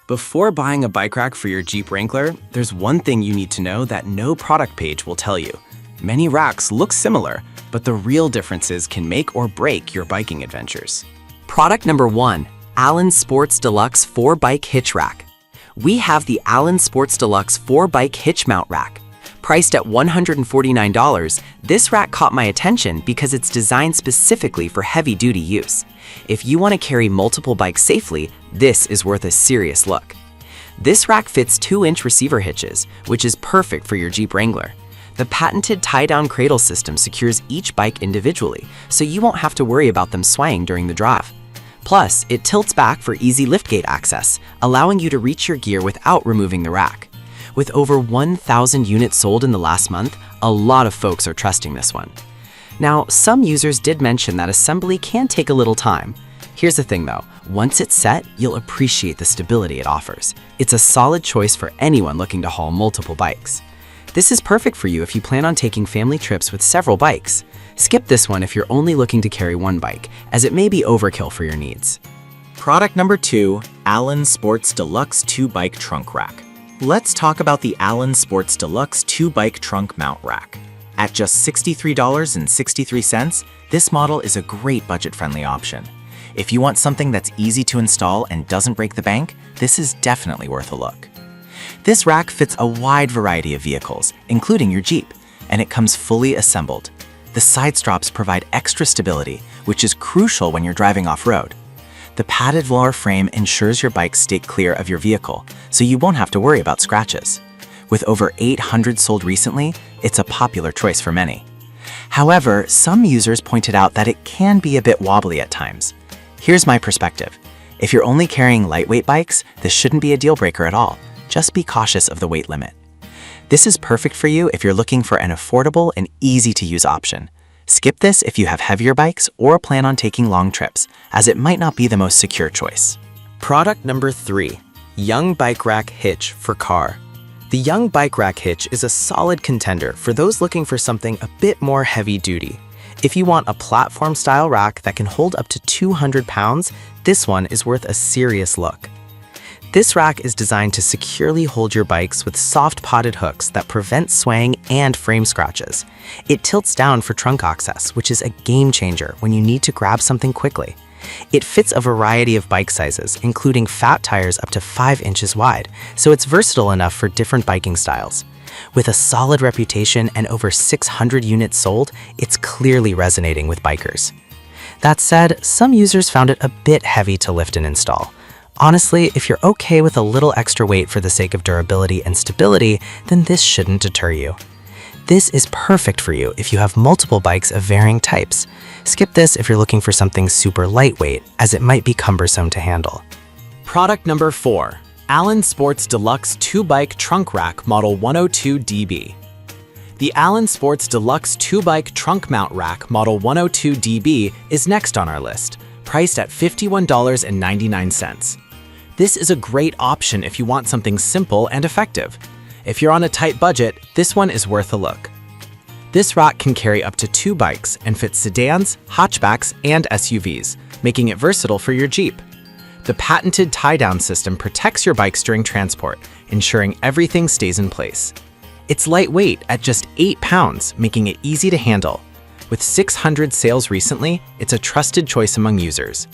Before buying a bike rack for your Jeep Wrangler, there's one thing you need to know that no product page will tell you. Many racks look similar, but the real differences can make or break your biking adventures. Product number 1, Allen Sports Deluxe 4-Bike Hitch Rack. We have the Allen Sports Deluxe 4-Bike Hitch Mount Rack. Priced at $149, this rack caught my attention because it's designed specifically for heavy-duty use. If you want to carry multiple bikes safely, this is worth a serious look. This rack fits 2-inch receiver hitches, which is perfect for your Jeep Wrangler. The patented tie-down cradle system secures each bike individually, so you won't have to worry about them swaying during the drive. Plus, it tilts back for easy liftgate access, allowing you to reach your gear without removing the rack. With over 1,000 units sold in the last month, a lot of folks are trusting this one. Now, some users did mention that assembly can take a little time. Here's the thing though, once it's set, you'll appreciate the stability it offers. It's a solid choice for anyone looking to haul multiple bikes. This is perfect for you if you plan on taking family trips with several bikes. Skip this one if you're only looking to carry one bike, as it may be overkill for your needs. Product number 2, Allen Sports Deluxe 2-Bike Trunk Rack. Let's talk about the Allen Sports Deluxe 2-Bike Trunk Mount Rack. At just $63.63, this model is a great budget-friendly option. If you want something that's easy to install and doesn't break the bank, this is definitely worth a look. This rack fits a wide variety of vehicles, including your Jeep, and it comes fully assembled. The side straps provide extra stability, which is crucial when you're driving off-road. The padded velour frame ensures your bikes stay clear of your vehicle, so you won't have to worry about scratches. With over 800 sold recently, it's a popular choice for many. However, some users pointed out that it can be a bit wobbly at times. Here's my perspective. If you're only carrying lightweight bikes, this shouldn't be a deal breaker at all. Just be cautious of the weight limit. This is perfect for you if you're looking for an affordable and easy-to-use option. Skip this if you have heavier bikes or plan on taking long trips, as it might not be the most secure choice. Product number 3, Young Bike Rack Hitch for Car. The Young Bike Rack Hitch is a solid contender for those looking for something a bit more heavy-duty. If you want a platform-style rack that can hold up to 200 pounds, this one is worth a serious look. This rack is designed to securely hold your bikes with soft potted hooks that prevent swaying and frame scratches. It tilts down for trunk access, which is a game changer when you need to grab something quickly. It fits a variety of bike sizes, including fat tires up to 5 inches wide, so it's versatile enough for different biking styles. With a solid reputation and over 600 units sold, it's clearly resonating with bikers. That said, some users found it a bit heavy to lift and install. Honestly, if you're okay with a little extra weight for the sake of durability and stability, then this shouldn't deter you. This is perfect for you if you have multiple bikes of varying types. Skip this if you're looking for something super lightweight, as it might be cumbersome to handle. Product number 4, Allen Sports Deluxe 2-Bike Trunk Rack Model 102DB. The Allen Sports Deluxe 2-Bike Trunk Mount Rack Model 102DB is next on our list, priced at $51.99. This is a great option if you want something simple and effective. If you're on a tight budget, this one is worth a look. This rack can carry up to 2 bikes and fit sedans, hatchbacks, and SUVs, making it versatile for your Jeep. The patented tie-down system protects your bikes during transport, ensuring everything stays in place. It's lightweight at just 8 pounds, making it easy to handle. With 600 sales recently, it's a trusted choice among users.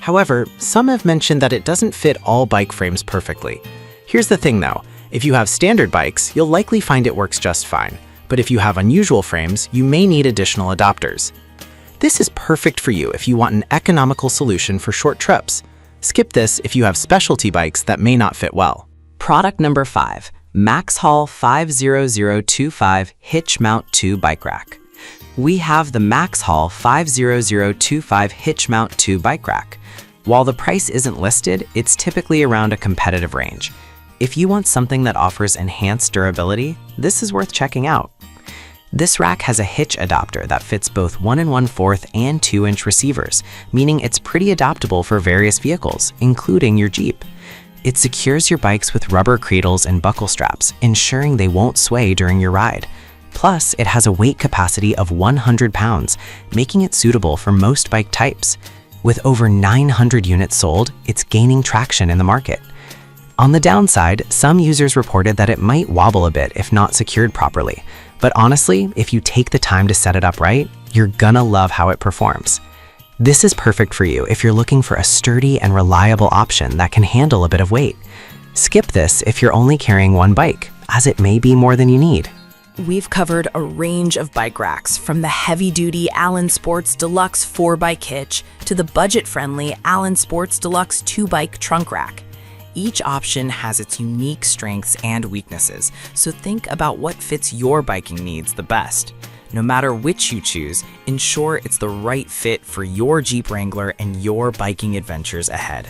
However, some have mentioned that it doesn't fit all bike frames perfectly. Here's the thing though, if you have standard bikes, you'll likely find it works just fine. But if you have unusual frames, you may need additional adapters. This is perfect for you if you want an economical solution for short trips. Skip this if you have specialty bikes that may not fit well. Product number 5, Maxhall 50025 Hitch Mount 2 Bike Rack. We have the Maxhall 50025 Hitch Mount 2 Bike Rack. While the price isn't listed, it's typically around a competitive range. If you want something that offers enhanced durability, this is worth checking out. This rack has a hitch adapter that fits both 1 1/4 and 2-inch receivers, meaning it's pretty adaptable for various vehicles, including your Jeep. It secures your bikes with rubber cradles and buckle straps, ensuring they won't sway during your ride. Plus, it has a weight capacity of 100 pounds, making it suitable for most bike types. With over 900 units sold, it's gaining traction in the market. On the downside, some users reported that it might wobble a bit if not secured properly. But honestly, if you take the time to set it up right, you're gonna love how it performs. This is perfect for you if you're looking for a sturdy and reliable option that can handle a bit of weight. Skip this if you're only carrying one bike, as it may be more than you need. We've covered a range of bike racks, from the heavy-duty Allen Sports Deluxe 4-bike hitch to the budget-friendly Allen Sports Deluxe 2-bike trunk rack. Each option has its unique strengths and weaknesses, so think about what fits your biking needs the best. No matter which you choose, ensure it's the right fit for your Jeep Wrangler and your biking adventures ahead.